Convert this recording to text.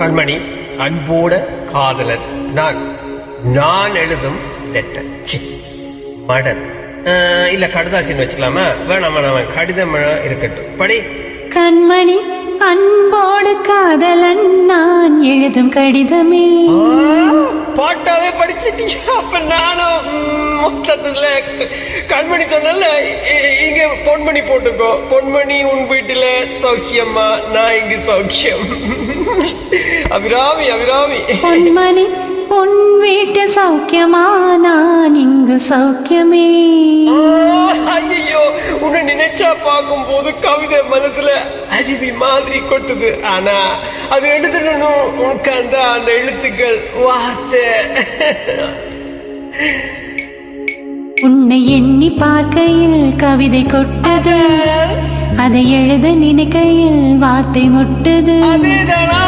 கண்மணி, அன்போட காதலன் நான். நான் எழுதும் லெட்டர். மடல் இல்ல கடுதாசின்னு வச்சுக்கலாமா? வேணாம் வேணாம், கடிதம் இருக்கட்டும். படி. கண்மணி, அன்போடு காதலன் நான் எழுதும் கடிதமே. பாட்டாவே படிச்சிட்டியா? அப்ப நானும் மொத்தத்துல கண்மணி சொன்னல, இங்க பொன்மணி போட்டுக்கோ. பொன்மணி உன் வீட்டுல சௌக்கியமா? நான் இங்கு சௌக்கியம். அபிராமி அபிராமி. பொன்மணி உன் வீட்டு சௌக்கியமா? நான் இங்கு சௌக்கியமே. ஐயோ, உன்னை நினைச்சா பார்க்கும் போது கவிதை மனசுல அருவி மாதிரி கொட்டுது. ஆனா அது எழுதணும் உனக்கு அந்த எழுத்துக்கள் வார்த்தை. உன்னை எண்ணி பார்க்கையில் கவிதை கொட்டது, அதை எழுத நினைக்கையில் வார்த்தை முட்டுது. அதேதானா?